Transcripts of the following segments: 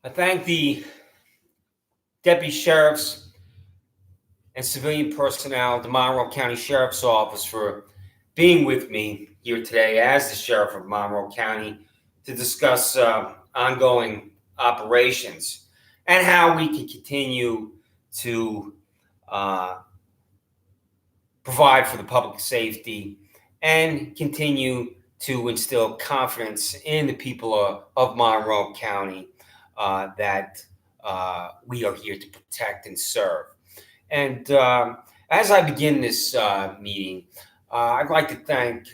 I thank the deputy sheriffs and civilian personnel at the Monroe County Sheriff's Office for being with me here today as the Sheriff of Monroe County to discuss ongoing operations and how we can continue to provide for the public safety and continue to instill confidence in the people of Monroe County that we are here to protect and serve. And as I begin this meeting, I'd like to thank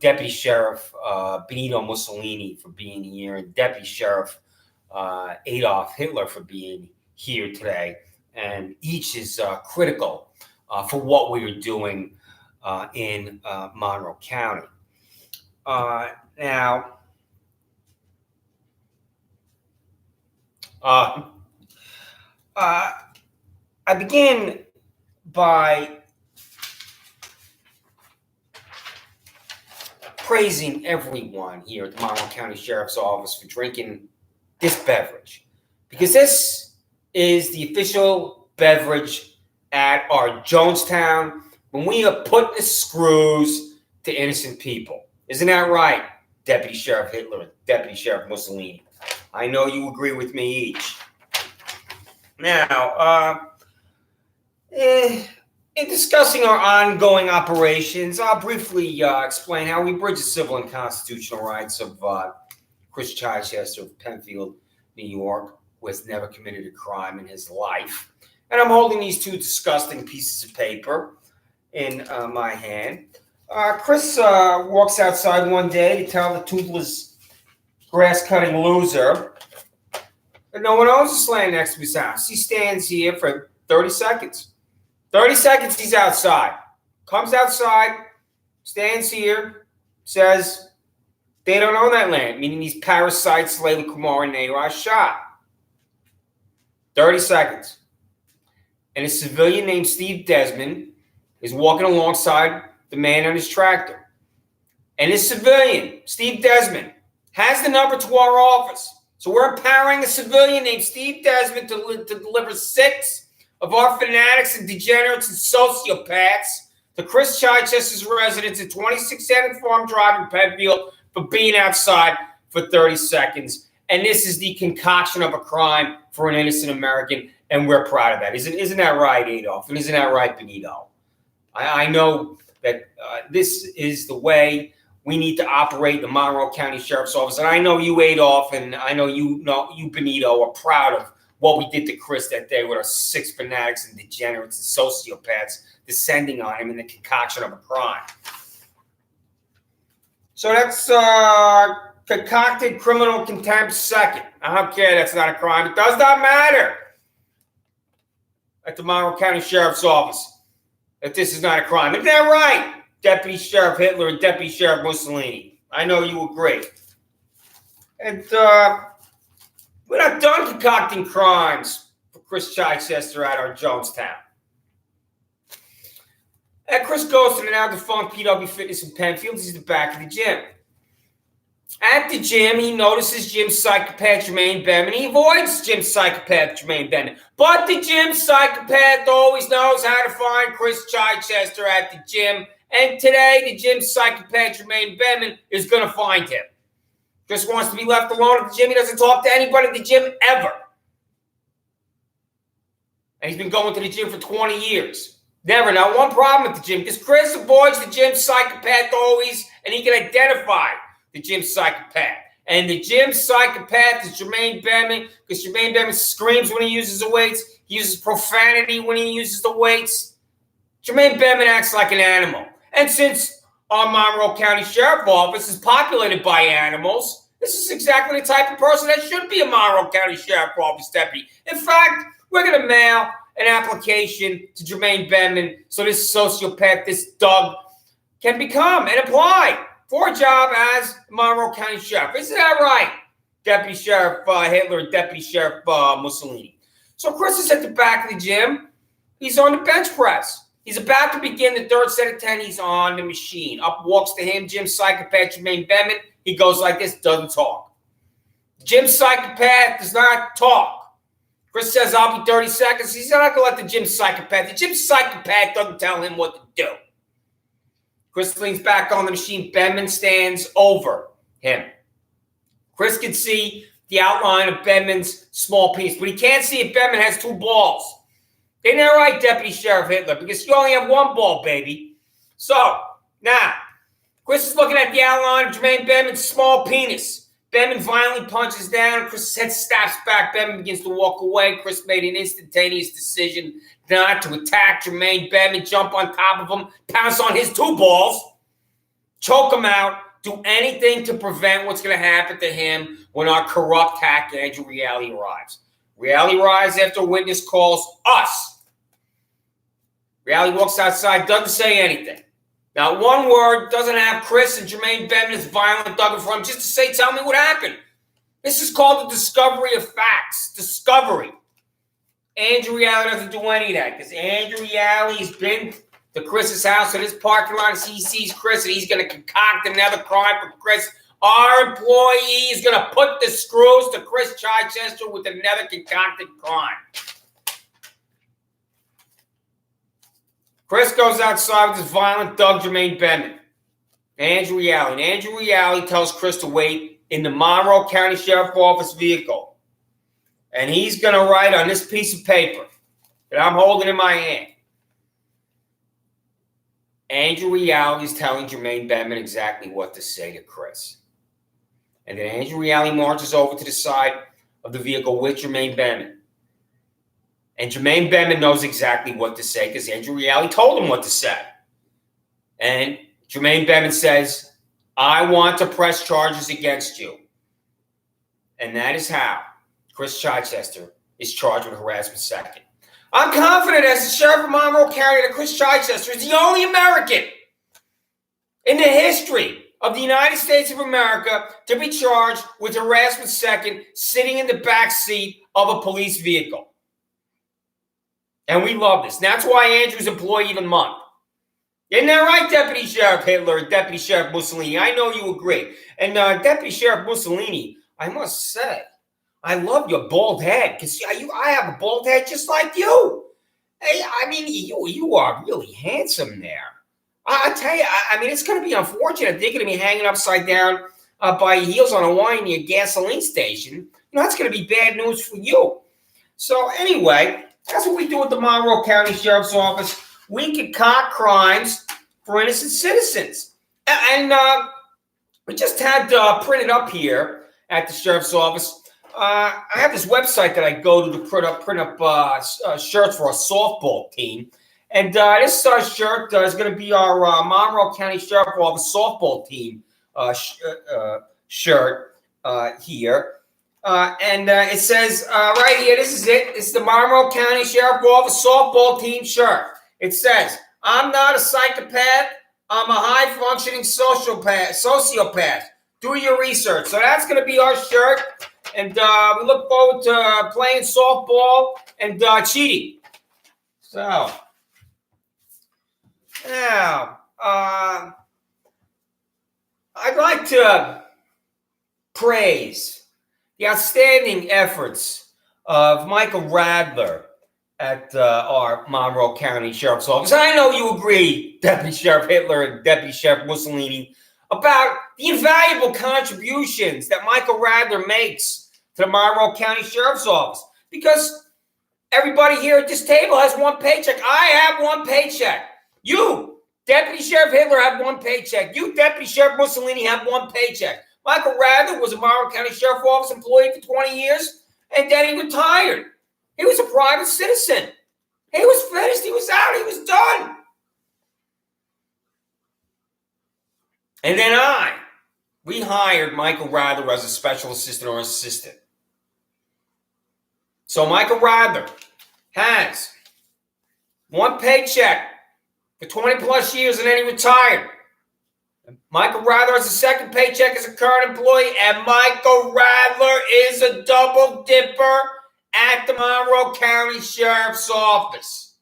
Deputy Sheriff Benito Mussolini for being here and Deputy Sheriff Adolf Hitler for being here today. And each is critical for what we are doing in Monroe County. Now, I begin by praising everyone here at the Monroe County Sheriff's Office for drinking this beverage, because this is the official beverage at our Jonestown when we are putting the screws to innocent people. Isn't that right, Deputy Sheriff Hitler and Deputy Sheriff Mussolini? I know you agree with me each. Now, in discussing our ongoing operations, I'll briefly explain how we bridge the civil and constitutional rights of Chris Chichester of Penfield, New York, who has never committed a crime in his life. And I'm holding these two disgusting pieces of paper in my hand. Chris walks outside one day to tell the toothless grass-cutting loser that no one owns this land next to his house. He stands here for 30 seconds. 30 seconds he's outside. Comes outside, stands here, says they don't own that land, meaning these parasites, Layla Kumar and Nayra, shot. 30 seconds. And a civilian named Steve Desmond is walking alongside the man on his tractor. And this civilian, Steve Desmond, has the number to our office. So we're empowering a civilian named Steve Desmond to deliver 6 of our fanatics and degenerates and sociopaths to Chris Chichester's residence at 26 Sandon Farm Drive in Penfield for being outside for 30 seconds. And this is the concoction of a crime for an innocent American, and we're proud of that. Isn't that right, Adolf? And isn't that right, Benito? I know that this is the way we need to operate the Monroe County Sheriff's Office. And I know you, Adolf, and I know you, Benito, are proud of what we did to Chris that day with our 6 fanatics and degenerates and sociopaths descending on him in the concoction of a crime. So that's concocted criminal contempt second. I don't care, that's not a crime. It does not matter at the Monroe County Sheriff's Office that this is not a crime. Isn't that right, Deputy Sheriff Hitler and Deputy Sheriff Mussolini? I know you agree. And we're not done concocting crimes for Chris Chichester at our Jonestown. And Chris goes to the now defunct PW Fitness in Penfield. He's at the back of the gym. At the gym, he notices gym psychopath Jermaine Behrman. He avoids gym psychopath Jermaine Behrman. But the gym psychopath always knows how to find Chris Chichester at the gym. And today, the gym psychopath Jermaine Behrman is going to find him. Chris wants to be left alone at the gym. He doesn't talk to anybody at the gym ever. And he's been going to the gym for 20 years. Never, not one problem at the gym, because Chris avoids the gym psychopath always, and he can identify the gym psychopath. And the gym psychopath is Jermaine Behrman, because Jermaine Behrman screams when he uses the weights. He uses profanity when he uses the weights. Jermaine Behrman acts like an animal. And since our Monroe County Sheriff's Office is populated by animals, this is exactly the type of person that should be a Monroe County Sheriff's Office deputy. In fact, we're going to mail an application to Jermaine Behrman so this sociopath, this Doug, can become and apply for a job as Monroe County Sheriff. Isn't that right, Deputy Sheriff Hitler and Deputy Sheriff Mussolini? So Chris is at the back of the gym. He's on the bench press. He's about to begin the third set of 10. He's on the machine. Up walks to him, gym psychopath Jermaine Behrman. He goes like this, doesn't talk. Gym psychopath does not talk. Chris says, I'll be 30 seconds. He's not going to let the gym psychopath doesn't tell him what to do. Chris leans back on the machine. Bedman stands over him. Chris can see the outline of Bedman's small piece, but he can't see if Bedman has two balls. Isn't that right, Deputy Sheriff Hitler? Because you only have one ball, baby. So, now, Chris is looking at the outline of Jermaine Bedman's small penis. Bedman violently punches down. Chris's head snaps back. Bedman begins to walk away. Chris made an instantaneous decision not to attack Jermaine Bedman, jump on top of him, pounce on his two balls, choke him out, do anything to prevent what's going to happen to him when our corrupt hack Andrew Reale arrives. Reale arrives after a witness calls us. Reale walks outside, doesn't say anything. Not one word, doesn't have Chris and Jermaine Bedman's violent dug for him just to say, tell me what happened. This is called the discovery of facts. Discovery. Andrew Reale doesn't do any of that because Andrew Reale has been to Chris's house at his parking lot and he sees Chris and he's going to concoct another crime for Chris. Our employee is going to put the screws to Chris Chichester with another concocted crime. Chris goes outside with his violent Doug Jermaine Bedman. Andrew Reale. And Andrew Reale tells Chris to wait in the Monroe County Sheriff's Office vehicle. And he's going to write on this piece of paper that I'm holding in my hand. Andrew Reale is telling Jermaine Bedman exactly what to say to Chris. And then Andrew Reale marches over to the side of the vehicle with Jermaine Bedman. And Jermaine Bedman knows exactly what to say because Andrew Reale told him what to say. And Jermaine Bedman says, I want to press charges against you. And that is how Chris Chichester is charged with harassment second. I'm confident as the sheriff of Monroe County that Chris Chichester is the only American in the history of the United States of America to be charged with harassment second sitting in the back seat of a police vehicle. And we love this. And that's why Andrew's employee of the month. Isn't that right, Deputy Sheriff Hitler and Deputy Sheriff Mussolini? I know you agree. And Deputy Sheriff Mussolini, I must say, I love your bald head because I have a bald head just like you. Hey, I mean, you are really handsome there. I tell you, I mean, it's going to be unfortunate. They're going to be hanging upside down by your heels on a wine near a gasoline station. You know, that's going to be bad news for you. So anyway, that's what we do at the Monroe County Sheriff's Office. We concoct crimes for innocent citizens. And we just had printed up here at the Sheriff's Office. I have this website that I go to print up shirts for a softball team. And this shirt is going to be our Monroe County Sheriff's Office softball team shirt here. And it says right here, this is it. It's the Monroe County Sheriff's Office softball team shirt. It says, I'm not a psychopath. I'm a high-functioning sociopath. Do your research. So that's going to be our shirt. And we look forward to playing softball and cheating. So, now, I'd like to praise the outstanding efforts of Michael Radler at our Monroe County Sheriff's Office. I know you agree, Deputy Sheriff Hitler and Deputy Sheriff Mussolini, about the invaluable contributions that Michael Radler makes to the Monroe County Sheriff's Office. Because everybody here at this table has one paycheck. I have one paycheck. You, Deputy Sheriff Hitler, have one paycheck. You, Deputy Sheriff Mussolini, have one paycheck. Michael Radler was a Monroe County Sheriff's Office employee for 20 years, and then he retired. He was a private citizen. He was finished. He was out. He was done. And then we hired Michael Radler as a special assistant or assistant. So Michael Radler has one paycheck for 20 plus years and then he retired. Michael Radler has a second paycheck as a current employee, and Michael Radler is a double dipper at the Monroe County Sheriff's Office.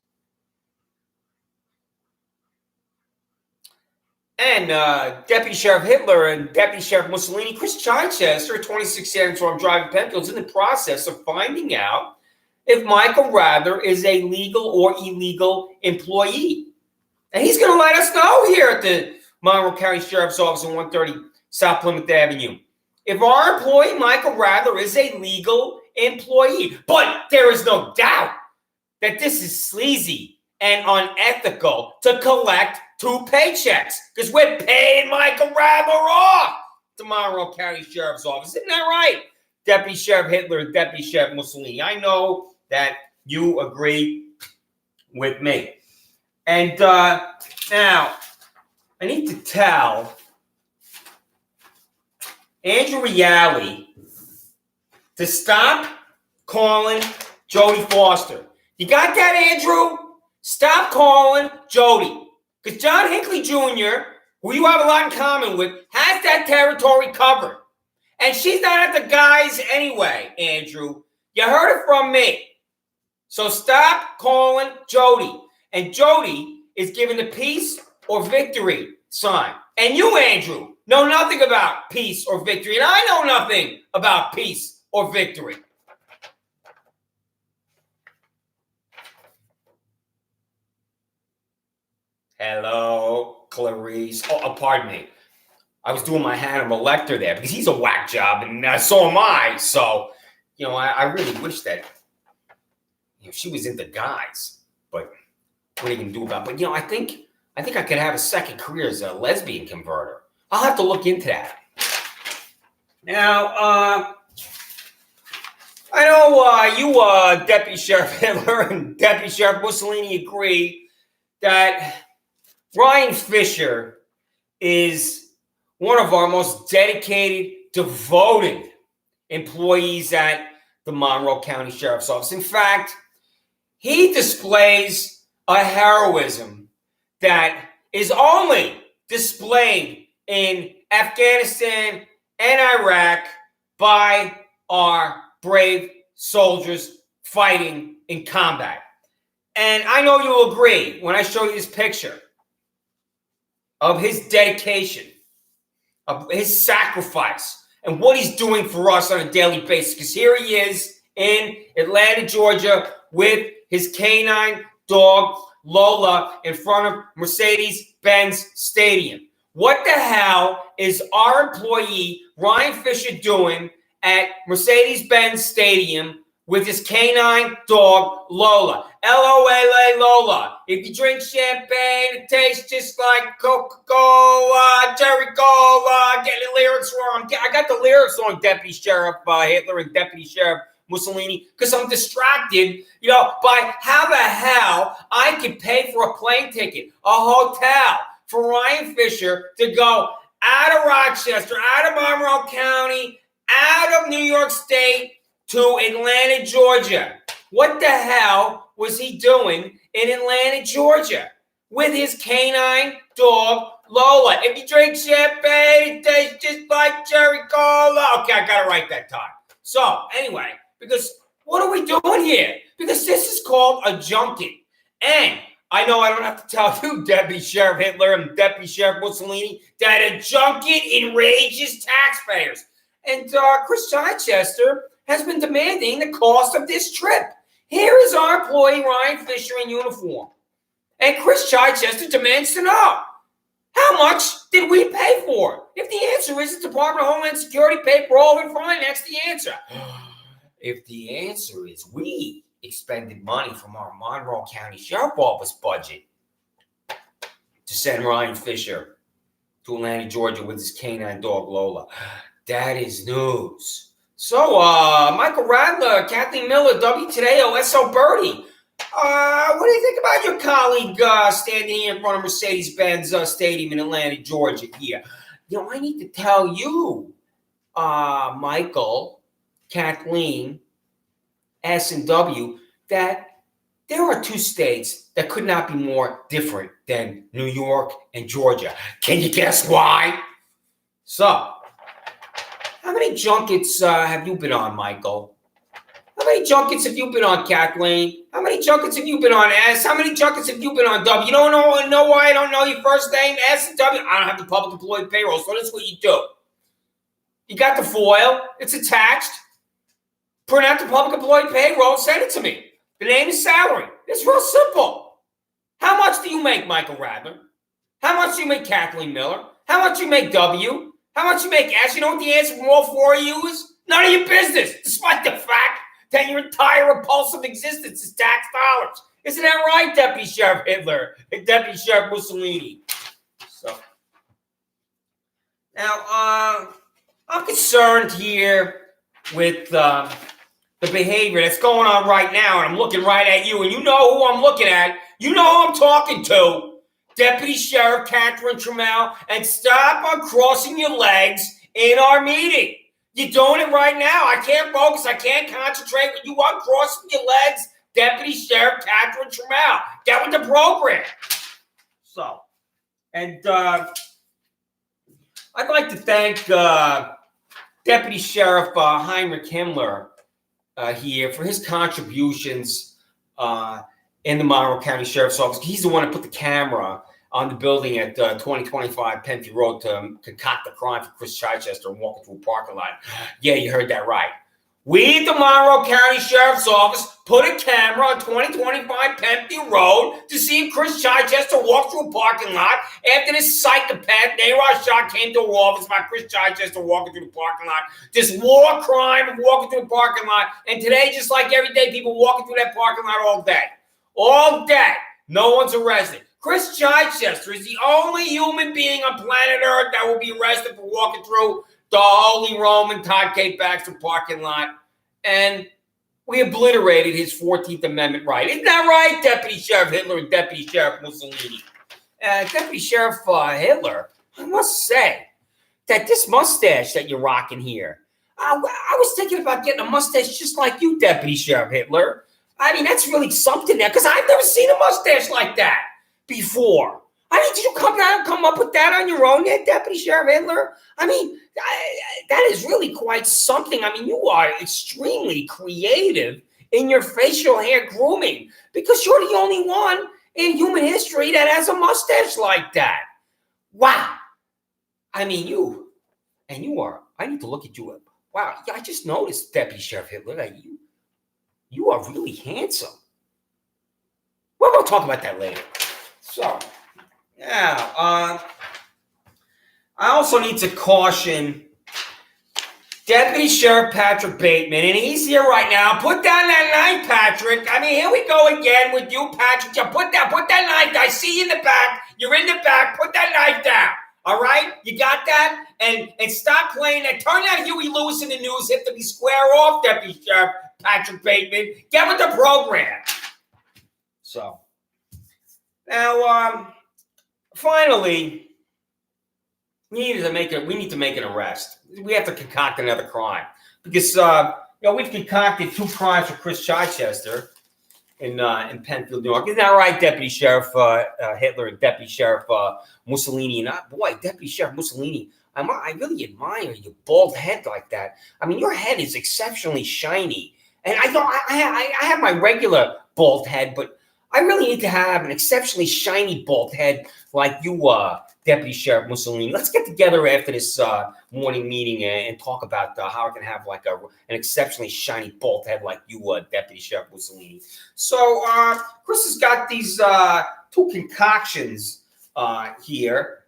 And Deputy Sheriff Hitler and Deputy Sheriff Mussolini, Chris Chichester, 26 Senator from driving Penfield, is in the process of finding out if Michael Rather is a legal or illegal employee. And he's going to let us know here at the Monroe County Sheriff's Office on 130 South Plymouth Avenue if our employee Michael Rather is a legal employee. But there is no doubt that this is sleazy and unethical to collect 2 paychecks because we're paying Michael Rather off the Monroe County Sheriff's Office. Isn't that right, Deputy Sheriff Hitler and Deputy Sheriff Mussolini? I know that you agree with me. And now, I need to tell Andrew Reale to stop calling Jodie Foster. You got that, Andrew? Stop calling Jodie. Because John Hinckley Jr., who you have a lot in common with, has that territory covered. And she's not at the guys anyway, Andrew. You heard it from me. So stop calling Jodie. And Jodie is given the peace or victory sign. And you, Andrew, know nothing about peace or victory. And I know nothing about peace or victory. Hello, Clarice. Oh, pardon me. I was doing my Hannibal Lecter there because he's a whack job, and so am I. So, I really wish that she was into guys. But what are you gonna do about it? But I think I could have a second career as a lesbian converter. I'll have to look into that. Now, I know you, Deputy Sheriff Hitler and Deputy Sheriff Mussolini, agree that Ryan Fischer is one of our most dedicated, devoted employees at the Monroe County Sheriff's Office. In fact, he displays a heroism that is only displayed in Afghanistan and Iraq by our brave soldiers fighting in combat. And I know you'll agree when I show you this picture of his dedication, of his sacrifice, and what he's doing for us on a daily basis. Because here he is in Atlanta, Georgia, with his canine dog, Lola, in front of Mercedes-Benz Stadium. What the hell is our employee, Ryan Fischer, doing at Mercedes-Benz Stadium with his canine dog, Lola? L-O-L-A, Lola. If you drink champagne, it tastes just like Coca-Cola, Jerry Cola. Getting the lyrics wrong. I got the lyrics wrong, Deputy Sheriff Hitler and Deputy Sheriff Mussolini, because I'm distracted, by how the hell I could pay for a plane ticket, a hotel for Ryan Fischer to go out of Rochester, out of Monroe County, out of New York State to Atlanta, Georgia. What the hell was he doing in Atlanta, Georgia with his canine dog, Lola? If you drink champagne, it tastes just like Jerry Cola. Okay, I got it right that time. So, anyway, because what are we doing here? Because this is called a junket. And I know I don't have to tell you, Deputy Sheriff Hitler and Deputy Sheriff Mussolini, that a junket enrages taxpayers. And Chris Chichester has been demanding the cost of this trip. Here is our employee, Ryan Fischer, in uniform. And Chris Chichester demands to know, how much did we pay for it? If the answer is the Department of Homeland Security paid for all, then fine, that's the answer. If the answer is we expended money from our Monroe County Sheriff's Office budget to send Ryan Fischer to Atlanta, Georgia with his canine dog, Lola, that is news. So, Michael Radler, Kathleen Miller, W. Tadeo, S.O. Birdie, what do you think about your colleague standing here in front of Mercedes-Benz Stadium in Atlanta, Georgia here? I need to tell you, Michael, Kathleen, S and W, that there are 2 states that could not be more different than New York and Georgia. Can you guess why? So, how many junkets have you been on, Michael? How many junkets have you been on, Kathleen? How many junkets have you been on, S? How many junkets have you been on, W? You don't know why I don't know your first name, S and W? I don't have the public employee payroll, so that's what you do. You got the foil. It's attached. Print out the public employee payroll, send it to me. The name is salary. It's real simple. How much do you make, Michael Radler? How much do you make, Kathleen Miller? How much do you make, W? How much do you make, S? You know what the answer from all four of you is? None of your business, despite the fact that your entire repulsive existence is tax dollars. Isn't that right, Deputy Sheriff Hitler and Deputy Sheriff Mussolini? So, now, I'm concerned here with the behavior that's going on right now, and I'm looking right at you, and you know who I'm looking at. You know who I'm talking to, Deputy Sheriff Catherine Trammell, and stop on crossing your legs in our meeting. You're doing it right now. I can't focus. I can't concentrate when you are crossing your legs, Deputy Sheriff Catherine Trammell. Get with the program. So, and I'd like to thank Deputy Sheriff Heinrich Himmler here for his contributions in the Monroe County Sheriff's Office. He's the one that put the camera on the building at 2025 Penfield Road to concoct the crime for Chris Chichester and walking through a parking lot. Yeah, you heard that right. We at the Monroe County Sheriff's Office put a camera on 2025 Penfield Road to see if Chris Chichester walked through a parking lot after this psychopath, Nayrod Shah, came to our office about Chris Chichester walking through the parking lot. This war crime of walking through the parking lot. And today, just like every day, people walking through that parking lot all day. All day. No one's arrested. Chris Chichester is the only human being on planet Earth that will be arrested for walking through the Holy Roman Todd K. Baxter parking lot. And we obliterated his 14th Amendment right. Isn't that right, Deputy Sheriff Hitler and Deputy Sheriff Mussolini? Deputy Sheriff Hitler, I must say that this mustache that you're rocking here, I was thinking about getting a mustache just like you, Deputy Sheriff Hitler. I mean, that's really something there, because I've never seen a mustache like that before. I mean, did you come up with that on your own yet, Deputy Sheriff Hitler? I mean, that is really quite something. I mean, you are extremely creative in your facial hair grooming, because you're the only one in human history that has a mustache like that. Wow. I mean, you are, I need to look at you. Wow, I just noticed, Deputy Sheriff Hitler, that you are really handsome. We're going to talk about that later. So, yeah, I also need to caution Deputy Sheriff Patrick Bateman, and he's here right now. Put down that knife, Patrick. I mean, here we go again with you, Patrick. Yeah, put that knife down. I see you in the back. You're in the back. Put that knife down. All right? You got that? And stop playing that. Turn that Huey Lewis in the news hit to be square off, Deputy Sheriff Patrick Bateman. Get with the program. So, now, finally, we need to make an arrest. We have to concoct another crime, because we've concocted two crimes for Chris Chichester in Penfield, New York. Isn't that right, Deputy Sheriff Hitler and Deputy Sheriff Mussolini? And boy, Deputy Sheriff Mussolini, I really admire your bald head like that. I mean, your head is exceptionally shiny, and I have my regular bald head, but I really need to have an exceptionally shiny bald head like you, Deputy Sheriff Mussolini. Let's get together after this morning meeting and talk about how I can have like an exceptionally shiny bald head like you, Deputy Sheriff Mussolini. So Chris has got these two concoctions here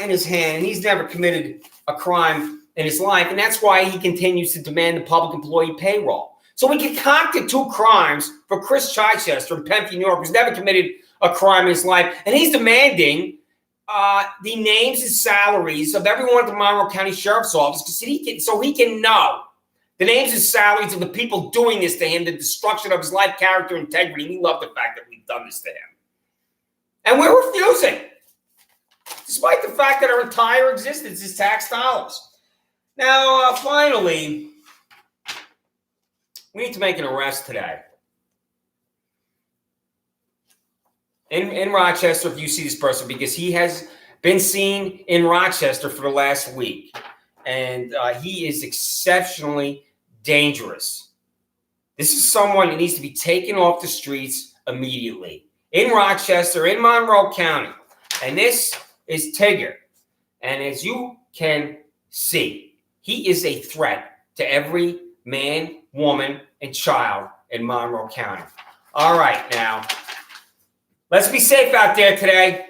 in his hand, and he's never committed a crime in his life, and that's why he continues to demand the public employee payroll. So we concocted two crimes for Chris Chichester in Penfield, New York, who's never committed a crime in his life. And he's demanding the names and salaries of everyone at the Monroe County Sheriff's Office so he can know the names and salaries of the people doing this to him, the destruction of his life, character, integrity. We love the fact that we've done this to him. And we're refusing, despite the fact that our entire existence is tax dollars. Now, finally, we need to make an arrest today. In Rochester, if you see this person, because he has been seen in Rochester for the last week, and he is exceptionally dangerous. This is someone that needs to be taken off the streets immediately in Rochester, in Monroe County. And this is Tigger. And as you can see, he is a threat to every man, woman, and child in Monroe County. All right, now, let's be safe out there today.